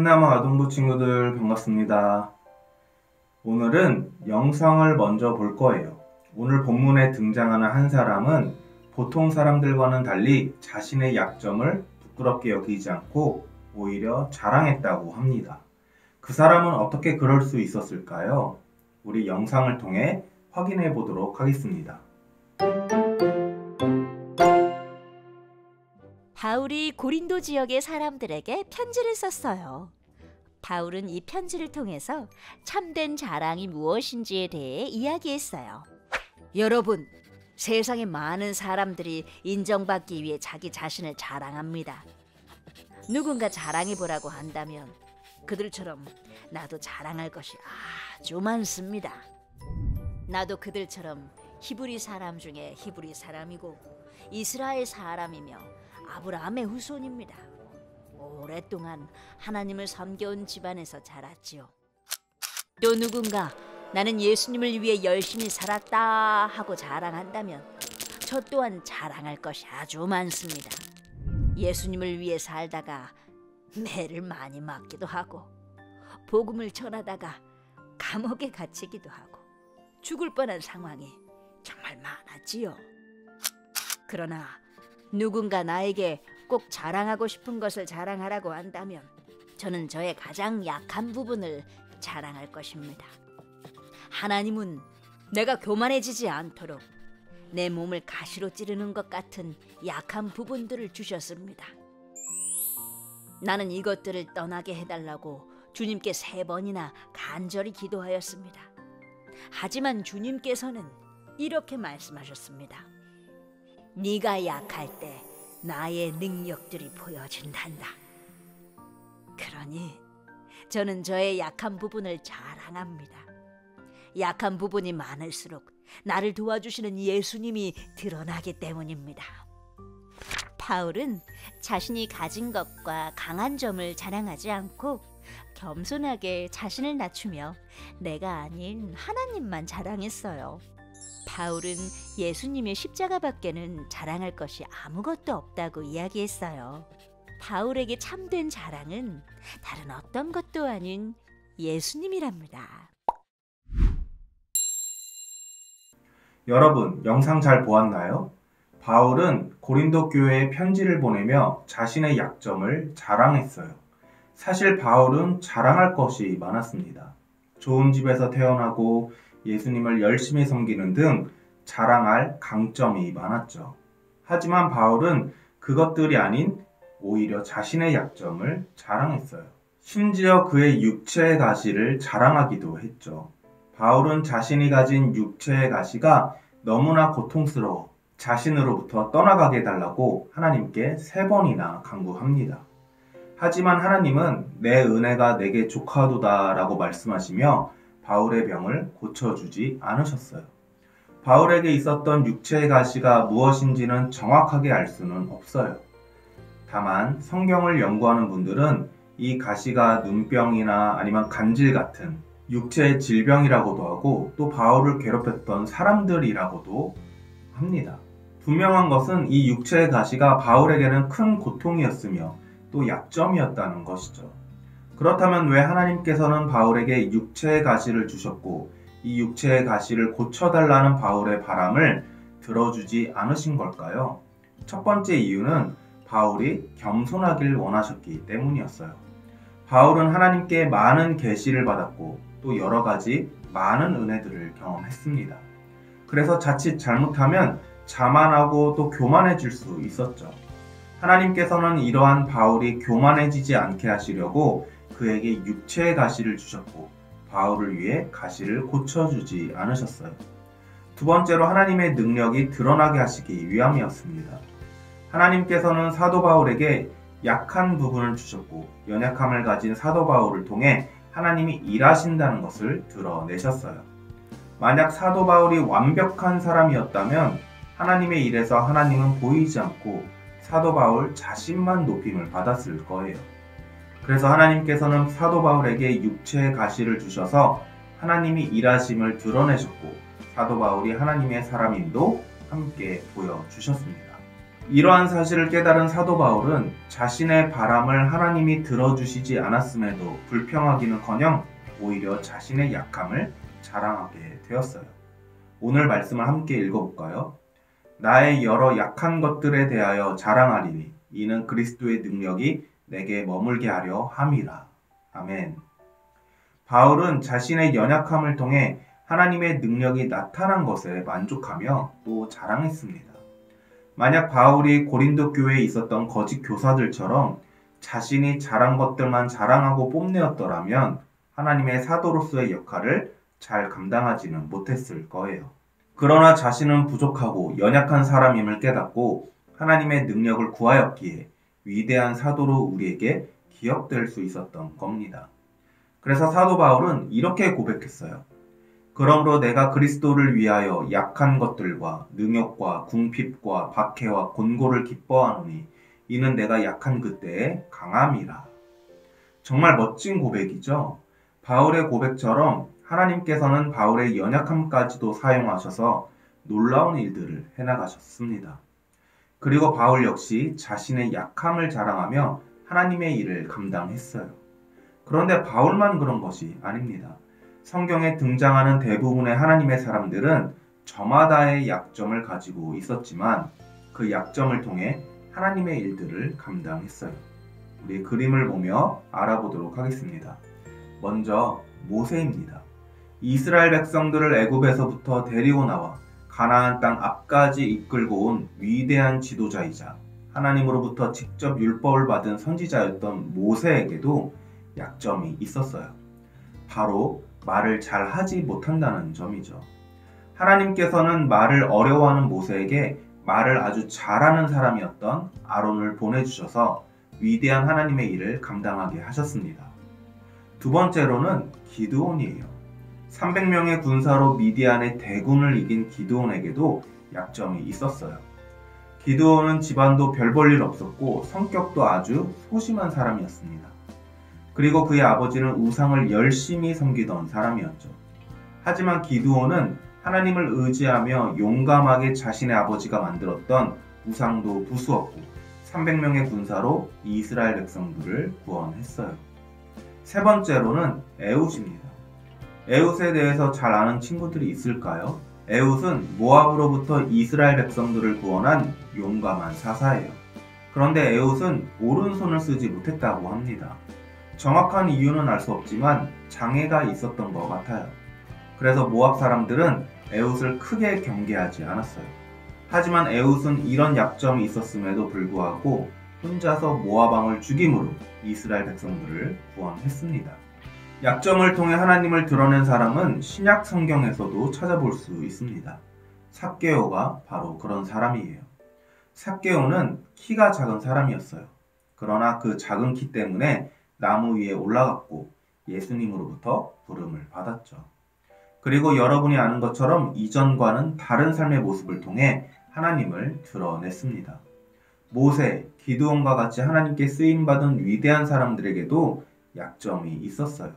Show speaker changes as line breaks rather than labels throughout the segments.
참나무 아동부 친구들 반갑습니다. 오늘은 영상을 먼저 볼 거예요. 오늘 본문에 등장하는 한 사람은 보통 사람들과는 달리 자신의 약점을 부끄럽게 여기지 않고 오히려 자랑했다고 합니다. 그 사람은 어떻게 그럴 수 있었을까요? 우리 영상을 통해 확인해 보도록 하겠습니다.
바울이 고린도 지역의 사람들에게 편지를 썼어요. 바울은 이 편지를 통해서 참된 자랑이 무엇인지에 대해 이야기했어요. 여러분, 세상에 많은 사람들이 인정받기 위해 자기 자신을 자랑합니다. 누군가 자랑해보라고 한다면 그들처럼 나도 자랑할 것이 아주 많습니다. 나도 그들처럼 히브리 사람 중에 히브리 사람이고 이스라엘 사람이며 아브라함의 후손입니다. 오랫동안 하나님을 섬겨온 집안에서 자랐지요. 또 누군가 나는 예수님을 위해 열심히 살았다 하고 자랑한다면 저 또한 자랑할 것이 아주 많습니다. 예수님을 위해 살다가 매를 많이 맞기도 하고 복음을 전하다가 감옥에 갇히기도 하고 죽을 뻔한 상황이 정말 많았지요. 그러나 누군가 나에게 꼭 자랑하고 싶은 것을 자랑하라고 한다면 저는 저의 가장 약한 부분을 자랑할 것입니다. 하나님은 내가 교만해지지 않도록 내 몸을 가시로 찌르는 것 같은 약한 부분들을 주셨습니다. 나는 이것들을 떠나게 해달라고 주님께 3번이나 간절히 기도하였습니다. 하지만 주님께서는 이렇게 말씀하셨습니다. 네가 약할 때 나의 능력들이 보여진단다. 그러니 저는 저의 약한 부분을 자랑합니다. 약한 부분이 많을수록 나를 도와주시는 예수님이 드러나기 때문입니다. 바울은 자신이 가진 것과 강한 점을 자랑하지 않고 겸손하게 자신을 낮추며 내가 아닌 하나님만 자랑했어요. 바울은 예수님의 십자가밖에는 자랑할 것이 아무것도 없다고 이야기했어요. 바울에게 참된 자랑은 다른 어떤 것도 아닌 예수님이랍니다.
여러분, 영상 잘 보았나요? 바울은 고린도 교회에 편지를 보내며 자신의 약점을 자랑했어요. 사실 바울은 자랑할 것이 많았습니다. 좋은 집에서 태어나고 예수님을 열심히 섬기는 등 자랑할 강점이 많았죠. 하지만 바울은 그것들이 아닌 오히려 자신의 약점을 자랑했어요. 심지어 그의 육체의 가시를 자랑하기도 했죠. 바울은 자신이 가진 육체의 가시가 너무나 고통스러워 자신으로부터 떠나가게 해달라고 하나님께 3번이나 간구합니다. 하지만 하나님은 내 은혜가 내게 족하도다 라고 말씀하시며 바울의 병을 고쳐주지 않으셨어요. 바울에게 있었던 육체의 가시가 무엇인지는 정확하게 알 수는 없어요. 다만 성경을 연구하는 분들은 이 가시가 눈병이나 아니면 간질 같은 육체의 질병이라고도 하고 또 바울을 괴롭혔던 사람들이라고도 합니다. 분명한 것은 이 육체의 가시가 바울에게는 큰 고통이었으며 또 약점이었다는 것이죠. 그렇다면 왜 하나님께서는 바울에게 육체의 가시를 주셨고 이 육체의 가시를 고쳐달라는 바울의 바람을 들어주지 않으신 걸까요? 첫 번째 이유는 바울이 겸손하길 원하셨기 때문이었어요. 바울은 하나님께 많은 계시를 받았고 또 여러 가지 많은 은혜들을 경험했습니다. 그래서 자칫 잘못하면 자만하고 또 교만해질 수 있었죠. 하나님께서는 이러한 바울이 교만해지지 않게 하시려고 그에게 육체의 가시를 주셨고 바울을 위해 가시를 고쳐주지 않으셨어요. 두 번째로 하나님의 능력이 드러나게 하시기 위함이었습니다. 하나님께서는 사도 바울에게 약한 부분을 주셨고 연약함을 가진 사도 바울을 통해 하나님이 일하신다는 것을 드러내셨어요. 만약 사도 바울이 완벽한 사람이었다면 하나님의 일에서 하나님은 보이지 않고 사도 바울 자신만 높임을 받았을 거예요. 그래서 하나님께서는 사도 바울에게 육체의 가시를 주셔서 하나님이 일하심을 드러내셨고 사도 바울이 하나님의 사람임도 함께 보여주셨습니다. 이러한 사실을 깨달은 사도 바울은 자신의 바람을 하나님이 들어주시지 않았음에도 불평하기는커녕 오히려 자신의 약함을 자랑하게 되었어요. 오늘 말씀을 함께 읽어볼까요? 나의 여러 약한 것들에 대하여 자랑하리니 이는 그리스도의 능력이 내게 머물게 하려 함이라. 아멘. 바울은 자신의 연약함을 통해 하나님의 능력이 나타난 것에 만족하며 또 자랑했습니다. 만약 바울이 고린도 교회에 있었던 거짓 교사들처럼 자신이 잘한 것들만 자랑하고 뽐내었더라면 하나님의 사도로서의 역할을 잘 감당하지는 못했을 거예요. 그러나 자신은 부족하고 연약한 사람임을 깨닫고 하나님의 능력을 구하였기에 위대한 사도로 우리에게 기억될 수 있었던 겁니다. 그래서 사도 바울은 이렇게 고백했어요. 그러므로 내가 그리스도를 위하여 약한 것들과 능욕과 궁핍과 박해와 곤고를 기뻐하노니 이는 내가 약한 그때의 강함이라. 정말 멋진 고백이죠. 바울의 고백처럼 하나님께서는 바울의 연약함까지도 사용하셔서 놀라운 일들을 해나가셨습니다. 그리고 바울 역시 자신의 약함을 자랑하며 하나님의 일을 감당했어요. 그런데 바울만 그런 것이 아닙니다. 성경에 등장하는 대부분의 하나님의 사람들은 저마다의 약점을 가지고 있었지만 그 약점을 통해 하나님의 일들을 감당했어요. 우리 그림을 보며 알아보도록 하겠습니다. 먼저 모세입니다. 이스라엘 백성들을 애굽에서부터 데리고 나와 가나안 땅 앞까지 이끌고 온 위대한 지도자이자 하나님으로부터 직접 율법을 받은 선지자였던 모세에게도 약점이 있었어요. 바로 말을 잘 하지 못한다는 점이죠. 하나님께서는 말을 어려워하는 모세에게 말을 아주 잘하는 사람이었던 아론을 보내주셔서 위대한 하나님의 일을 감당하게 하셨습니다. 두 번째로는 기드온이에요. 300명의 군사로 미디안의 대군을 이긴 기드온에게도 약점이 있었어요. 기드온은 집안도 별 볼 일 없었고 성격도 아주 소심한 사람이었습니다. 그리고 그의 아버지는 우상을 열심히 섬기던 사람이었죠. 하지만 기드온은 하나님을 의지하며 용감하게 자신의 아버지가 만들었던 우상도 부수었고 300명의 군사로 이스라엘 백성들을 구원했어요. 세 번째로는 에훗입니다. 에훗에 대해서 잘 아는 친구들이 있을까요? 에훗은 모압으로부터 이스라엘 백성들을 구원한 용감한 사사예요. 그런데 에훗은 오른손을 쓰지 못했다고 합니다. 정확한 이유는 알 수 없지만 장애가 있었던 것 같아요. 그래서 모압 사람들은 에훗을 크게 경계하지 않았어요. 하지만 에훗은 이런 약점이 있었음에도 불구하고 혼자서 모압 왕을 죽임으로 이스라엘 백성들을 구원했습니다. 약점을 통해 하나님을 드러낸 사람은 신약 성경에서도 찾아볼 수 있습니다. 삭개오가 바로 그런 사람이에요. 삭개오는 키가 작은 사람이었어요. 그러나 그 작은 키 때문에 나무 위에 올라갔고 예수님으로부터 부름을 받았죠. 그리고 여러분이 아는 것처럼 이전과는 다른 삶의 모습을 통해 하나님을 드러냈습니다. 모세, 기드온과 같이 하나님께 쓰임받은 위대한 사람들에게도 약점이 있었어요.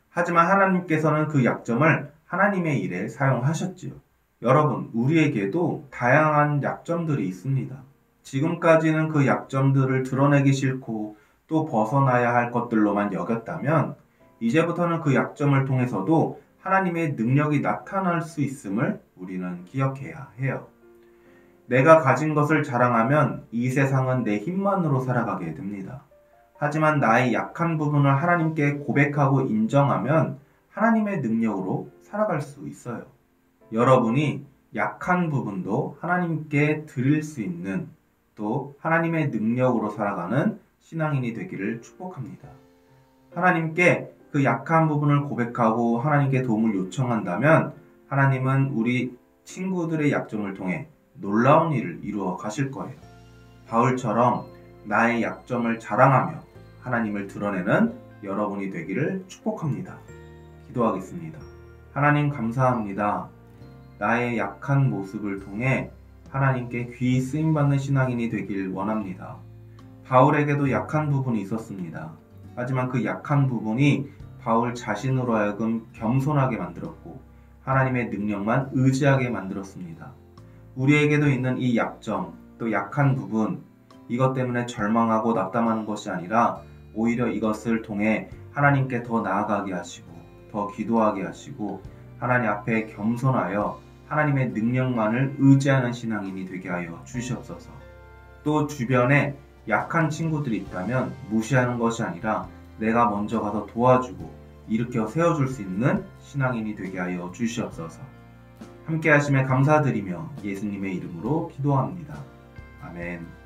하지만 하나님께서는 그 약점을 하나님의 일에 사용하셨지요. 여러분, 우리에게도 다양한 약점들이 있습니다. 지금까지는 그 약점들을 드러내기 싫고 또 벗어나야 할 것들로만 여겼다면 이제부터는 그 약점을 통해서도 하나님의 능력이 나타날 수 있음을 우리는 기억해야 해요. 내가 가진 것을 자랑하면 이 세상은 내 힘만으로 살아가게 됩니다. 하지만 나의 약한 부분을 하나님께 고백하고 인정하면 하나님의 능력으로 살아갈 수 있어요. 여러분이 약한 부분도 하나님께 드릴 수 있는 또 하나님의 능력으로 살아가는 신앙인이 되기를 축복합니다. 하나님께 그 약한 부분을 고백하고 하나님께 도움을 요청한다면 하나님은 우리 친구들의 약점을 통해 놀라운 일을 이루어 가실 거예요. 바울처럼 나의 약점을 자랑하며 하나님을 드러내는 여러분이 되기를 축복합니다. 기도하겠습니다. 하나님 감사합니다. 나의 약한 모습을 통해 하나님께 귀히 쓰임받는 신앙인이 되길 원합니다. 바울에게도 약한 부분이 있었습니다. 하지만 그 약한 부분이 바울 자신으로 하여금 겸손하게 만들었고 하나님의 능력만 의지하게 만들었습니다. 우리에게도 있는 이 약점, 또 약한 부분, 이것 때문에 절망하고 낙담하는 것이 아니라 오히려 이것을 통해 하나님께 더 나아가게 하시고 더 기도하게 하시고 하나님 앞에 겸손하여 하나님의 능력만을 의지하는 신앙인이 되게 하여 주시옵소서. 또 주변에 약한 친구들이 있다면 무시하는 것이 아니라 내가 먼저 가서 도와주고 일으켜 세워줄 수 있는 신앙인이 되게 하여 주시옵소서. 함께 하심에 감사드리며 예수님의 이름으로 기도합니다. 아멘.